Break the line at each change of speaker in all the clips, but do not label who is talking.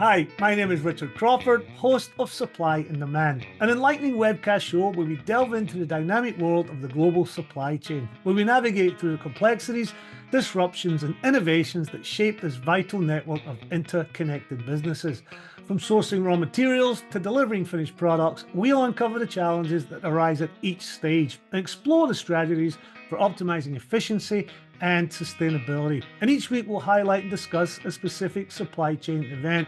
Hi, my name is Richard Crawford, host of Supply and Demand, an enlightening webcast show where we delve into the dynamic world of the global supply chain, where we navigate through the complexities, disruptions, and innovations that shape this vital network of interconnected businesses. From sourcing raw materials to delivering finished products, we'll uncover the challenges that arise at each stage and explore the strategies for optimizing efficiency and sustainability. And each week we'll highlight and discuss a specific supply chain event.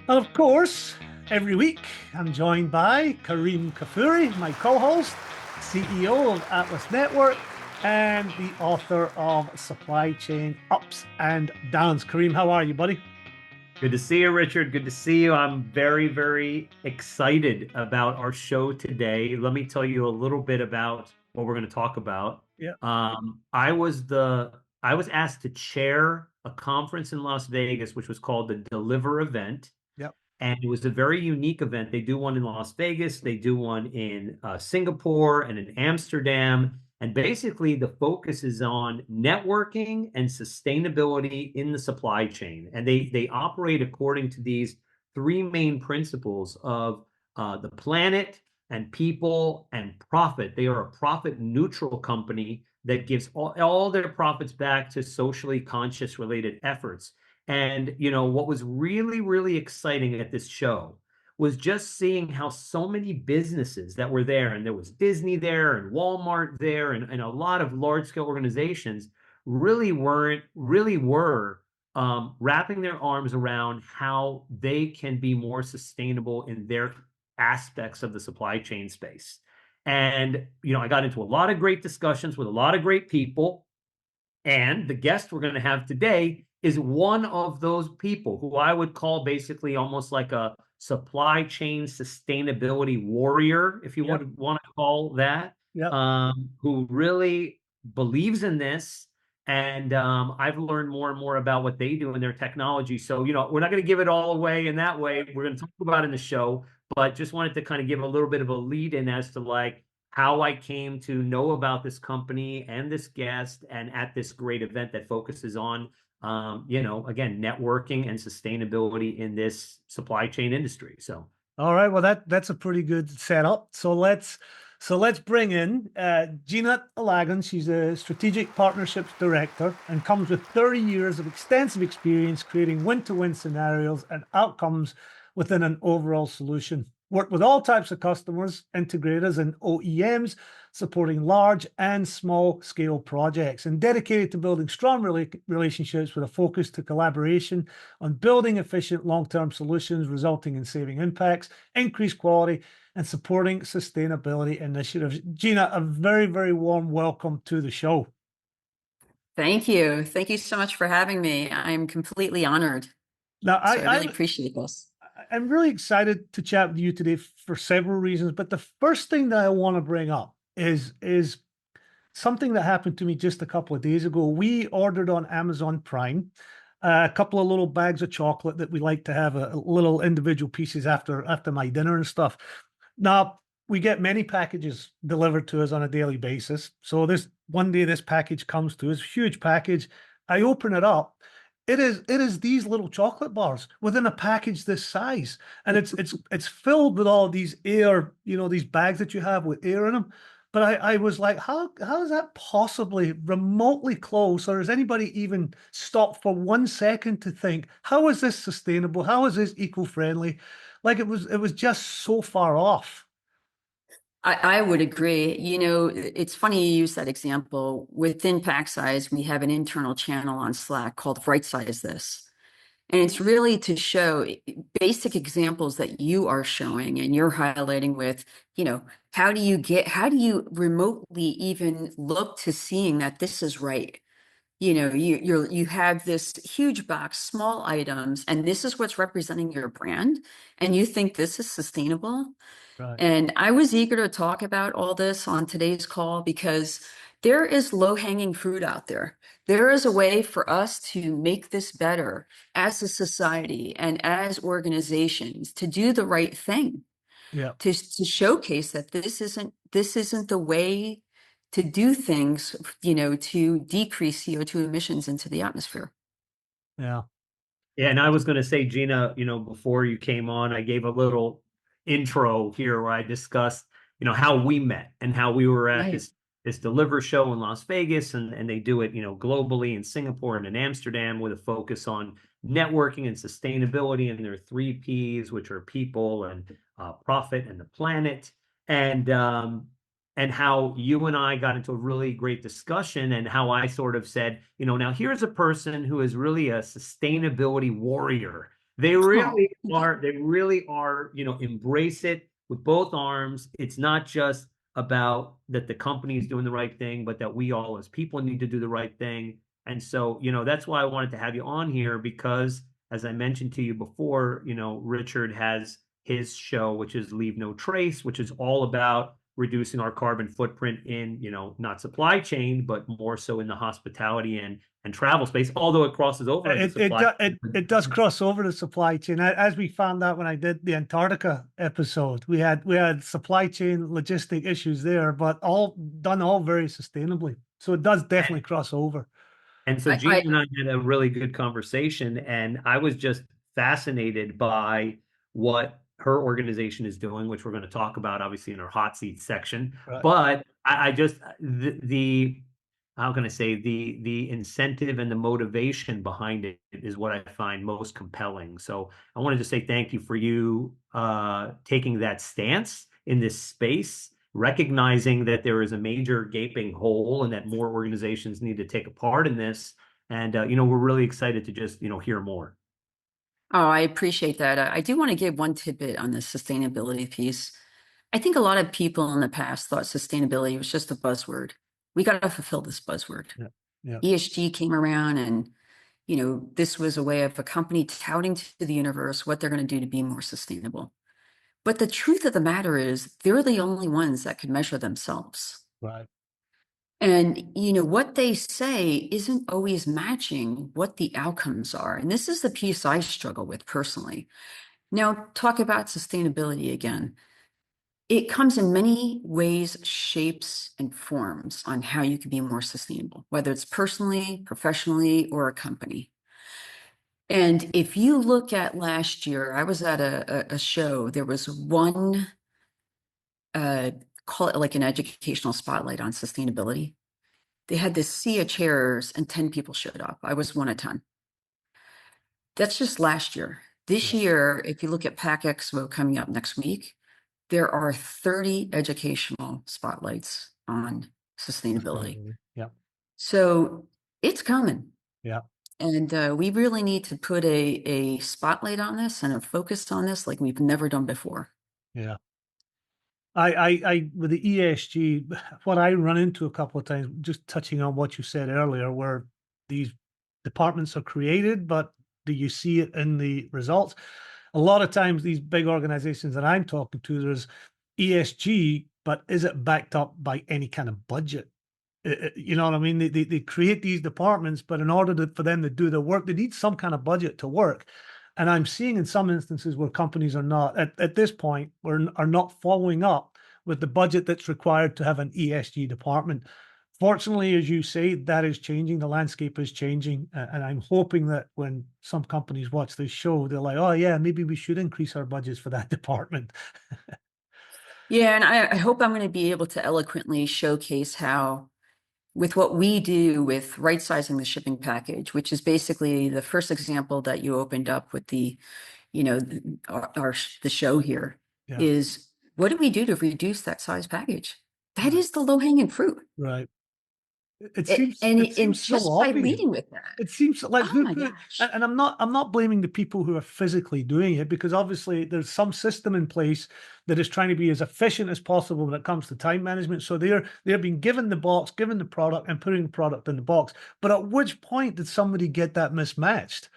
And of course, every week I'm joined by Kareem Kafuri, my co-host, CEO of Atlas Network, and the author of Supply Chain Ups and Downs. Kareem, how are you, buddy?
Good to see you, Richard. Good to see you. I'm very, very excited about our show today. Let me tell you a little bit about what we're going to talk about.
Yeah.
I was asked to chair a conference in Las Vegas, which was called the Deliver event.
Yep.
And it was a very unique event. They do one in Las Vegas, they do one in Singapore and in Amsterdam. And basically, the focus is on networking and sustainability in the supply chain. And they operate according to these three main principles of the planet and people and profit. They are a profit neutral company that gives all their profits back to socially conscious related efforts. And, you know, what was really, really exciting at this show was just seeing how so many businesses that were there, and there was Disney there and Walmart there and a lot of large scale organizations really were wrapping their arms around how they can be more sustainable in their aspects of the supply chain space. And, you know, I got into a lot of great discussions with a lot of great people. And the guest we're going to have today is one of those people who I would call basically almost like a supply chain sustainability warrior, if you
Yep.
would want to call that,
Yep.
who really believes in this. And I've learned more and more about what they do in their technology. So, you know, we're not going to give it all away in that way. We're going to talk about it in the show, but just wanted to kind of give a little bit of a lead in as to like how I came to know about this company and this guest and at this great event that focuses on, you know, again, networking and sustainability in this supply chain industry. So,
All right. Well, that's a pretty good setup. So let's bring in Gina Ylagan. She's a strategic partnerships director and comes with 30 years of extensive experience creating win-to-win scenarios and outcomes within an overall solution. Worked with all types of customers, integrators, and OEMs, supporting large and small scale projects, and dedicated to building strong relationships with a focus to collaboration on building efficient long-term solutions, resulting in saving impacts, increased quality, and supporting sustainability initiatives. Gina, a very, very warm welcome to the show.
Thank you. Thank you so much for having me. I'm completely honored.
Now,
So I really appreciate this.
I'm really excited to chat with you today for several reasons, but the first thing that I want to bring up is something that happened to me just a couple of days ago. We ordered on Amazon Prime a couple of little bags of chocolate that we like to have a little individual pieces after my dinner and stuff. Now, we get many packages delivered to us on a daily basis. So this one day this package comes to us, huge package. I open it up. It is these little chocolate bars within a package this size, and it's filled with all these air, these bags that you have with air in them. But I was like, how is that possibly remotely close, or has anybody even stopped for 1 second to think, how is this sustainable? How is this eco-friendly? Like it was just so far off.
I would agree. You know, it's funny you use that example. Within Packsize, we have an internal channel on Slack called Right-Size This. And it's really to show basic examples that you are showing and you're highlighting with, how do you remotely even look to seeing that this is right? You have this huge box, small items, and this is what's representing your brand, and you think this is sustainable.
Right.
And I was eager to talk about all this on today's call because there is low-hanging fruit out there. There is a way for us to make this better as a society and as organizations to do the right thing,
Yeah.
to showcase that this isn't the way to do things, to decrease CO2 emissions into the atmosphere.
Yeah.
Yeah, and I was going to say, Gina, before you came on, I gave a little intro here where I discussed, how we met and how we were at
Right.
this Deliver show in Las Vegas, and they do it, globally in Singapore and in Amsterdam with a focus on networking and sustainability and their three P's, which are people and profit and the planet. And how you and I got into a really great discussion, and how I sort of said, now here's a person who is really a sustainability warrior. They
Oh,
really
thank you.
are, embrace it with both arms. It's not just about that the company is doing the right thing, but that we all as people need to do the right thing. And so, that's why I wanted to have you on here, because as I mentioned to you before, Richard has his show, which is Leave No Trace, which is all about reducing our carbon footprint in, not supply chain, but more so in the hospitality and travel space, although it crosses over into supply.
It does cross over the supply chain. As we found out when I did the Antarctica episode, we had supply chain logistic issues there, but all done all very sustainably. So it does definitely cross over.
And so Gina
I
and I had a really good conversation, and I was just fascinated by what her organization is doing, which we're going to talk about obviously in our hot seat section.
Right.
But I just the how can I say, the incentive and the motivation behind it is what I find most compelling. So I wanted to say thank you for you taking that stance in this space, recognizing that there is a major gaping hole and that more organizations need to take a part in this. And we're really excited to just hear more.
Oh, I appreciate that. I do want to give one tidbit on the sustainability piece. I think a lot of people in the past thought sustainability was just a buzzword. We got to fulfill this buzzword.
Yeah. Yeah.
ESG came around, and this was a way of a company touting to the universe what they're going to do to be more sustainable. But the truth of the matter is, they're the only ones that can measure themselves.
Right.
And what they say isn't always matching what the outcomes are. And this is the piece I struggle with personally. Now, talk about sustainability again. It comes in many ways, shapes, and forms on how you can be more sustainable, whether it's personally, professionally, or a company. And if you look at last year, I was at a show. There was one, uh, call it like an educational spotlight on sustainability. They had this sea of chairs and 10 people showed up. I was one of 10. That's just last year. This
Yeah.
year, if you look at Pack Expo coming up next week, there are 30 educational spotlights on sustainability.
Yeah.
So it's coming.
Yeah.
And we really need to put a spotlight on this and a focus on this like we've never done before.
Yeah. I with the ESG, what I run into a couple of times, just touching on what you said earlier, where these departments are created, but do you see it in the results? A lot of times, these big organizations that I'm talking to, there's ESG, but is it backed up by any kind of budget? You know what I mean? They create these departments, but in order for them to do their work, they need some kind of budget to work. And I'm seeing in some instances where companies are not at this point are not following up with the budget that's required to have an ESG department. Fortunately, as you say, that is changing. The landscape is changing, and I'm hoping that when some companies watch this show, they're like, "Oh yeah, maybe we should increase our budgets for that department."
Yeah, and I hope I'm going to be able to eloquently showcase how, with what we do with right sizing the shipping package, which is basically the first example that you opened up with the, the show here,
Yeah,
is what do we do to reduce that size package? That
right,
is the low hanging fruit.
right. It
It,
seems
and
it
it, and
seems so
just by
obvious.
leading with that,
It seems like
oh my gosh.
and I'm not blaming the people who are physically doing it, because obviously there's some system in place that is trying to be as efficient as possible when it comes to time management. So they're being given the box, given the product, and putting the product in the box. But at which point did somebody get that mismatched?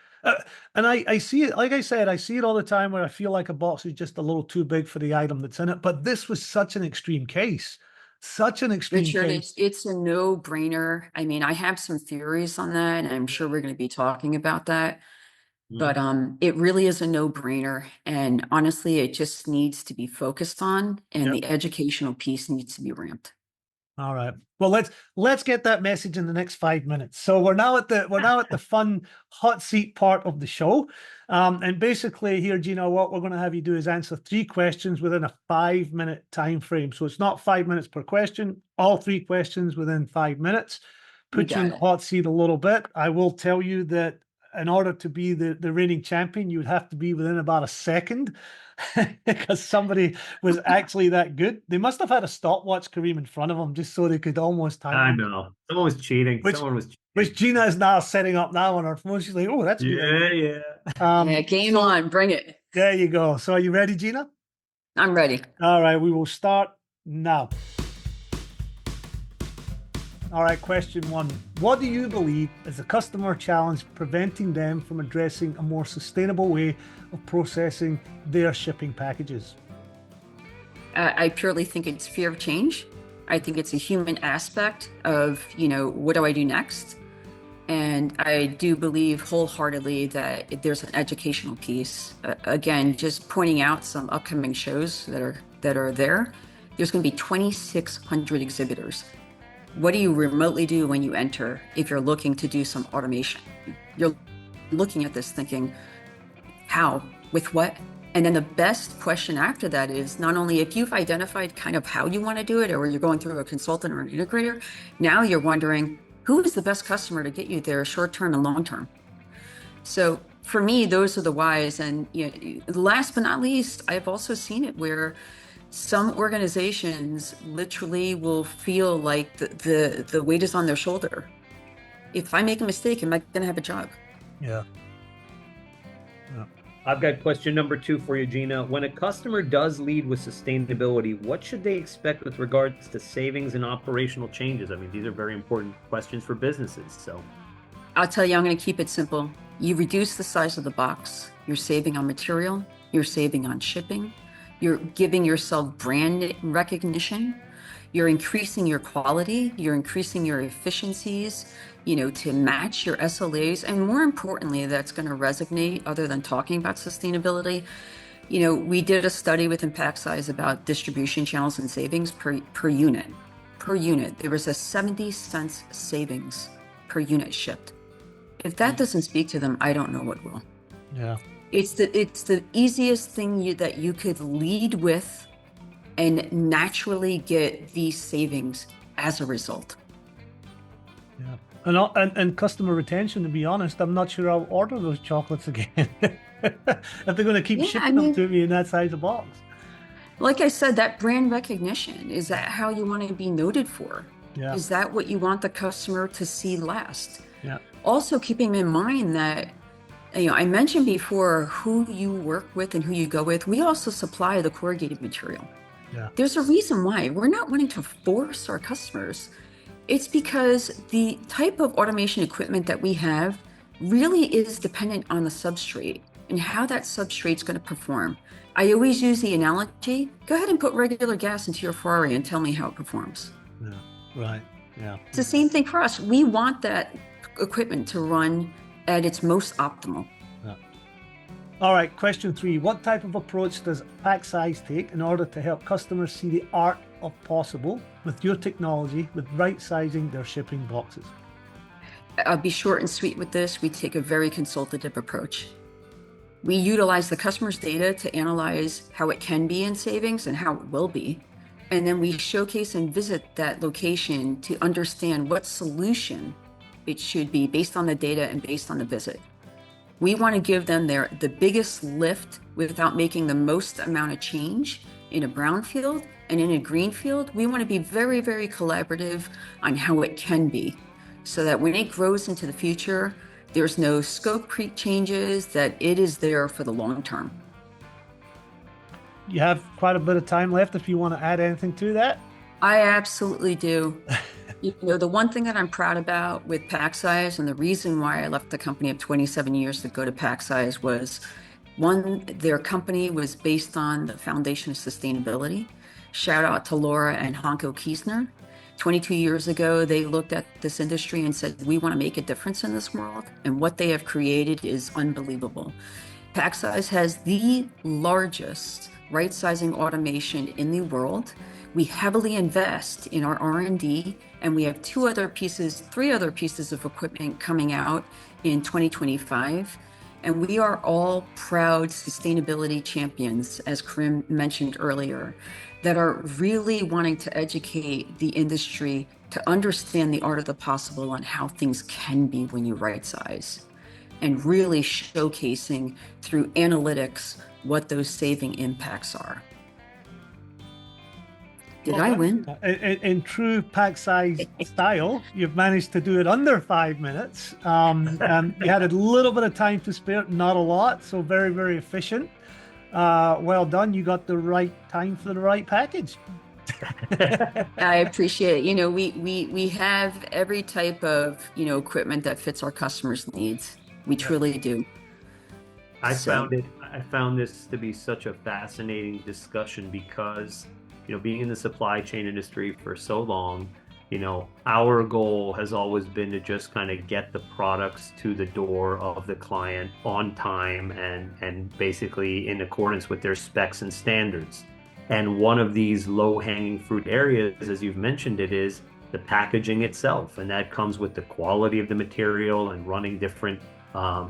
And I see it, like I said, I see it all the time where I feel like a box is just a little too big for the item that's in it. But this was such an extreme case, such an extreme
Richard,
case.
it's a no-brainer. I mean, I have some theories on that, and I'm sure we're going to be talking about that. But
Mhm.
it really is a no-brainer. And honestly, it just needs to be focused on, and
Yeah.
the educational piece needs to be ramped.
All right. Well, let's get that message in the next 5 minutes. So we're now at the fun hot seat part of the show, and basically here, Gina, what we're going to have you do is answer 3 questions within a 5-minute time frame. So it's not 5 minutes per question. All 3 questions within 5 minutes. Put you in the hot seat a little bit. I will tell you that in order to be the reigning champion, you would have to be within about a second. Because somebody was actually that good. They must have had a stopwatch, Kareem, in front of them just so they could almost time
I
it.
know. Someone was cheating.
Which-
Someone was cheating.
Which Gina is now setting up now on her phone. She's like, oh, that's a good idea.
Yeah.
Yeah, game
so
on, bring it.
There you go. So are you ready, Gina?
I'm ready.
All right, we will start now. All right, question 1. What do you believe is the customer challenge preventing them from addressing a more sustainable way of processing their shipping packages?
I purely think it's fear of change. I think it's a human aspect of, what do I do next? And I do believe wholeheartedly that there's an educational piece. Again, just pointing out some upcoming shows that are there. There's going to be 2,600 exhibitors. What do you remotely do when you enter if you're looking to do some automation? You're looking at this thinking, how, with what? And then the best question after that is not only if you've identified kind of how you want to do it, or you're going through a consultant or an integrator, now you're wondering who is the best customer to get you there short-term and long-term. So for me, those are the whys. And last but not least, I've also seen it where some organizations literally will feel like the weight is on their shoulder. If I make a mistake, am I going to have a job?
Yeah.
I've got question number 2 for you, Gina. When a customer does lead with sustainability, what should they expect with regards to savings and operational changes? I mean, these are very important questions for businesses. So
I'll tell you, I'm going to keep it simple. You reduce the size of the box. You're saving on material. You're saving on shipping. You're giving yourself brand recognition. You're increasing your quality. You're increasing your efficiencies, to match your SLAs. And more importantly, that's going to resonate other than talking about sustainability. We did a study within Packsize about distribution channels and savings per unit. Per unit, there was a 70 cents savings per unit shipped. If that doesn't speak to them, I don't know what will.
Yeah.
It's the easiest thing that you could lead with and naturally get these savings as a result.
Yeah. And customer retention, to be honest, I'm not sure I'll order those chocolates again. If they're going to keep shipping them to me in that size of box.
Like I said, that brand recognition, is that how you want to be noted for?
Yeah.
Is that what you want the customer to see last?
Yeah.
Also keeping in mind that, I mentioned before who you work with and who you go with. We also supply the corrugated material.
Yeah.
There's a reason why. We're not wanting to force our customers. It's because the type of automation equipment that we have really is dependent on the substrate and how that substrate's going to perform. I always use the analogy, go ahead and put regular gas into your Ferrari and tell me how it performs.
Yeah. Right. Yeah.
It's the same thing for us. We want that equipment to run at its most optimal.
Yeah. All right, question 3. What type of approach does Packsize take in order to help customers see the art of possible with your technology with right-sizing their shipping boxes?
I'll be short and sweet with this. We take a very consultative approach. We utilize the customer's data to analyze how it can be in savings and how it will be. And then we showcase and visit that location to understand what solution it should be based on the data and based on the visit. We want to give them the biggest lift without making the most amount of change in a brownfield, and in a greenfield. We want to be very, very collaborative on how it can be, so that when it grows into the future, there's no scope creep changes, that it is there for the long term.
You have quite a bit of time left if you want to add anything to that.
I absolutely do. The one thing that I'm proud about with Packsize, and the reason why I left the company of 27 years to go to Packsize, was one, their company was based on the foundation of sustainability. Shout out to Laura and Hanko Kiesner. 22 years ago, they looked at this industry and said, we want to make a difference in this world. And what they have created is unbelievable. Packsize has the largest right-sizing automation in the world. We heavily invest in our R&D, and we have three other pieces of equipment coming out in 2025. And we are all proud sustainability champions, as Kareem mentioned earlier, that are really wanting to educate the industry to understand the art of the possible on how things can be when you right size, and really showcasing through analytics what those saving impacts are. Did I win?
In true Packsize style, you've managed to do it under 5 minutes. You had a little bit of time to spare, not a lot, so very, very efficient. Well done. You got the right time for the right package.
I appreciate it. You know, we have every type of, you know, equipment that fits our customers' needs. We truly do.
I found this to be such a fascinating discussion because, you know, being in the supply chain industry for so long, you know, our goal has always been to just kind of get the products to the door of the client on time and basically in accordance with their specs and standards. And one of these low-hanging fruit areas, as you've mentioned, it is the packaging itself. And that comes with the quality of the material and running different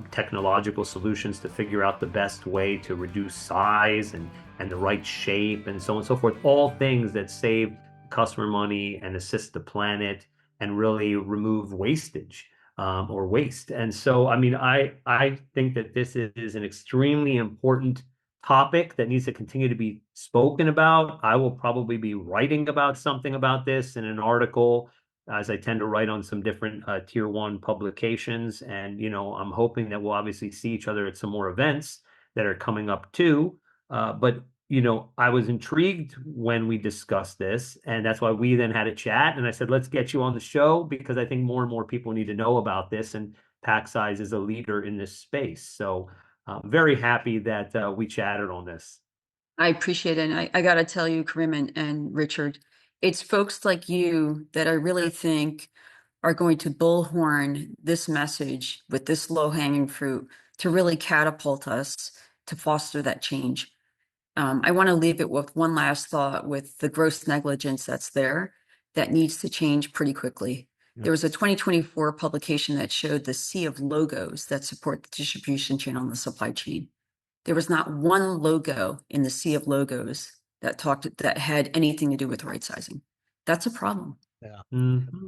technological solutions to figure out the best way to reduce size and the right shape and so on and so forth. All things that save customer money and assist the planet and really remove wastage or waste. And so, I mean, I think that this is an extremely important topic that needs to continue to be spoken about. I will probably be writing about something about this in an article, as I tend to write on some different tier one publications. And, you know, I'm hoping that we'll obviously see each other at some more events that are coming up too. But, you know, I was intrigued when we discussed this, and that's why we then had a chat. And I said, let's get you on the show because I think more and more people need to know about this. And Packsize is a leader in this space. So very happy that we chatted on this.
I appreciate it. And I got to tell you, Kareem and Richard, it's folks like you that I really think are going to bullhorn this message with this low-hanging fruit to really catapult us to foster that change. I want to leave it with one last thought with the gross negligence that's there that needs to change pretty quickly. There was a 2024 publication that showed the sea of logos that support the distribution channel in the supply chain. There was not one logo in the sea of logos that had anything to do with right sizing. That's a problem.
Yeah.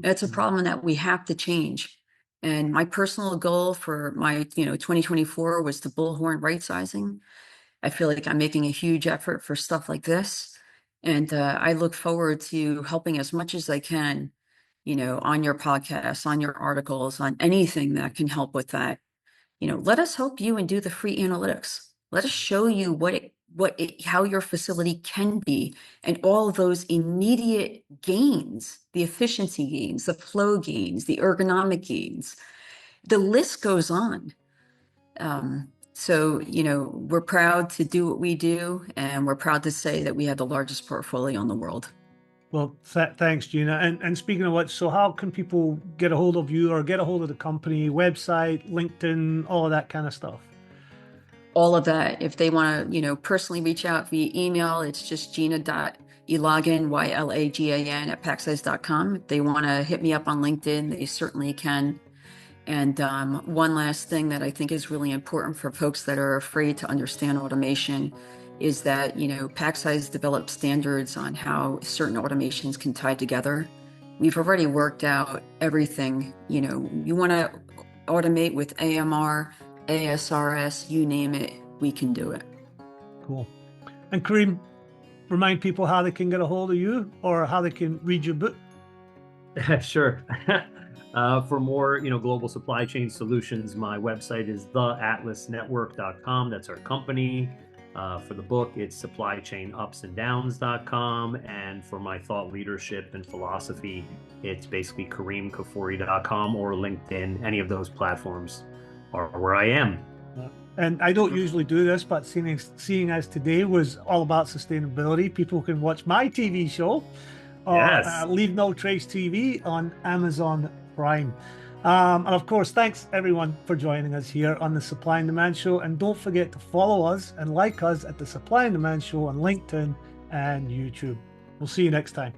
That's a problem that we have to change. And my personal goal for my, 2024 was to bullhorn right sizing. I feel like I'm making a huge effort for stuff like this. And I look forward to helping as much as I can, on your podcast, on your articles, on anything that can help with that. Let us help you and do the free analytics. Let us show you how your facility can be, and all of those immediate gains, the efficiency gains, the flow gains, the ergonomic gains. The list goes on. So, we're proud to do what we do, and we're proud to say that we have the largest portfolio in the world.
Well, thanks, Gina. And speaking of which, so how can people get a hold of you or get a hold of the company, website, LinkedIn, all of that kind of stuff?
All of that. If they want to, personally reach out via email, it's just Gina.Ylagan, Ylagan @packsize.com. If they want to hit me up on LinkedIn, they certainly can. And one last thing that I think is really important for folks that are afraid to understand automation is that, Packsize developed standards on how certain automations can tie together. We've already worked out everything. You want to automate with AMR, ASRS, you name it, we can do it.
Cool. And Kareem, remind people how they can get a hold of you or how they can read your book.
Sure. For more, global supply chain solutions, my website is theatlasnetwork.com. That's our company. For the book, it's supplychainupsanddowns.com. And for my thought leadership and philosophy, it's basically kareemkafoury.com or LinkedIn. Any of those platforms are where I am.
And I don't usually do this, but seeing as today was all about sustainability, people can watch my TV show,
Yes.
Leave No Trace TV on Amazon Prime. And of course, thanks everyone for joining us here on the Supply and Demand Show. And don't forget to follow us and like us at the Supply and Demand Show on LinkedIn and YouTube. We'll see you next time.